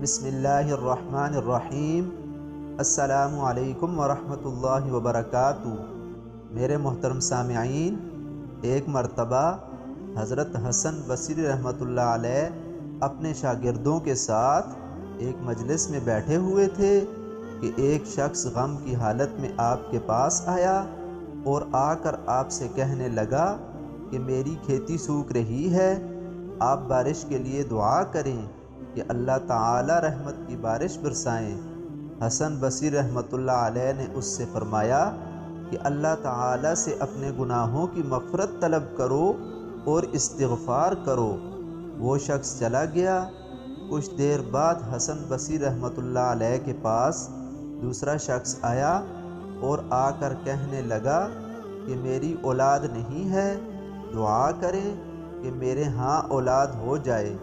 بسم اللہ الرحمن الرحیم۔ السلام علیکم ورحمۃ اللہ وبرکاتہ۔ میرے محترم سامعین، ایک مرتبہ حضرت حسن بصری رحمۃ اللہ علیہ اپنے شاگردوں کے ساتھ ایک مجلس میں بیٹھے ہوئے تھے کہ ایک شخص غم کی حالت میں آپ کے پاس آیا اور آ کر آپ سے کہنے لگا کہ میری کھیتی سوکھ رہی ہے، آپ بارش کے لیے دعا کریں کہ اللہ تعالی رحمت کی بارش برسائیں۔ حسن بصری رحمۃ اللہ علیہ نے اس سے فرمایا کہ اللہ تعالی سے اپنے گناہوں کی مغفرت طلب کرو اور استغفار کرو۔ وہ شخص چلا گیا۔ کچھ دیر بعد حسن بصری رحمۃ اللہ علیہ کے پاس دوسرا شخص آیا اور آ کر کہنے لگا کہ میری اولاد نہیں ہے، دعا کریں کہ میرے ہاں اولاد ہو جائے۔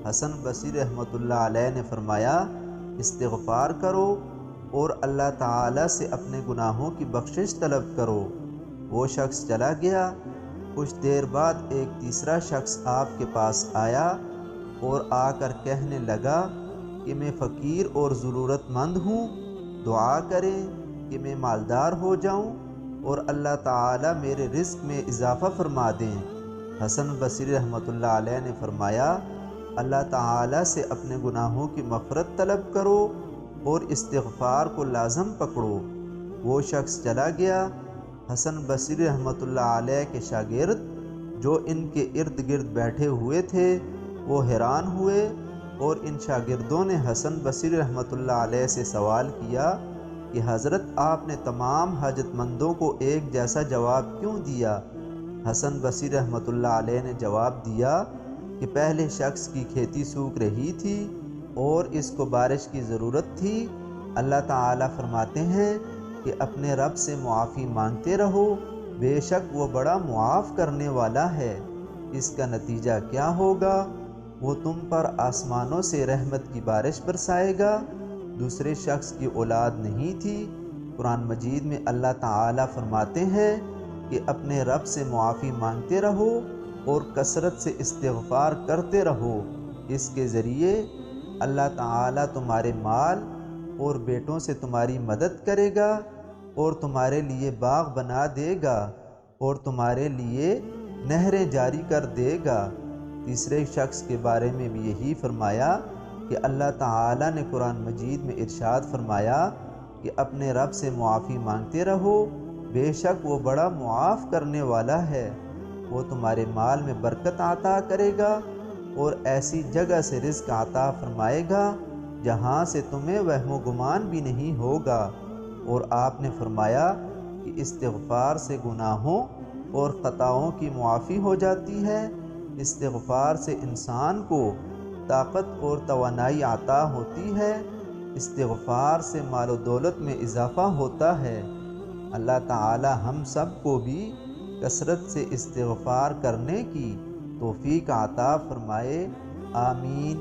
حسن بصری رحمۃ اللہ علیہ نے فرمایا استغفار کرو اور اللہ تعالی سے اپنے گناہوں کی بخشش طلب کرو۔ وہ شخص چلا گیا۔ کچھ دیر بعد ایک تیسرا شخص آپ کے پاس آیا اور آ کر کہنے لگا کہ میں فقیر اور ضرورت مند ہوں، دعا کریں کہ میں مالدار ہو جاؤں اور اللہ تعالی میرے رزق میں اضافہ فرما دیں۔ حسن بصری رحمۃ اللہ علیہ نے فرمایا اللہ تعالی سے اپنے گناہوں کی مغفرت طلب کرو اور استغفار کو لازم پکڑو۔ وہ شخص چلا گیا۔ حسن بصری رحمۃ اللہ علیہ کے شاگرد جو ان کے ارد گرد بیٹھے ہوئے تھے وہ حیران ہوئے اور ان شاگردوں نے حسن بصری رحمۃ اللہ علیہ سے سوال کیا کہ حضرت آپ نے تمام حاجت مندوں کو ایک جیسا جواب کیوں دیا؟ حسن بصری رحمۃ اللہ علیہ نے جواب دیا کہ پہلے شخص کی کھیتی سوکھ رہی تھی اور اس کو بارش کی ضرورت تھی۔ اللہ تعالیٰ فرماتے ہیں کہ اپنے رب سے معافی مانگتے رہو، بے شک وہ بڑا معاف کرنے والا ہے۔ اس کا نتیجہ کیا ہوگا؟ وہ تم پر آسمانوں سے رحمت کی بارش برسائے گا۔ دوسرے شخص کی اولاد نہیں تھی۔ قرآن مجید میں اللہ تعالیٰ فرماتے ہیں کہ اپنے رب سے معافی مانگتے رہو اور کثرت سے استغفار کرتے رہو۔ اس کے ذریعے اللہ تعالیٰ تمہارے مال اور بیٹوں سے تمہاری مدد کرے گا اور تمہارے لیے باغ بنا دے گا اور تمہارے لیے نہریں جاری کر دے گا۔ تیسرے شخص کے بارے میں بھی یہی فرمایا کہ اللہ تعالیٰ نے قرآن مجید میں ارشاد فرمایا کہ اپنے رب سے معافی مانگتے رہو، بے شک وہ بڑا معاف کرنے والا ہے۔ وہ تمہارے مال میں برکت عطا کرے گا اور ایسی جگہ سے رزق عطا فرمائے گا جہاں سے تمہیں وہم و گمان بھی نہیں ہوگا۔ اور آپ نے فرمایا کہ استغفار سے گناہوں اور خطاؤں کی معافی ہو جاتی ہے۔ استغفار سے انسان کو طاقت اور توانائی عطا ہوتی ہے۔ استغفار سے مال و دولت میں اضافہ ہوتا ہے۔ اللہ تعالی ہم سب کو بھی کثرت سے استغفار کرنے کی توفیق عطا فرمائے۔ آمین۔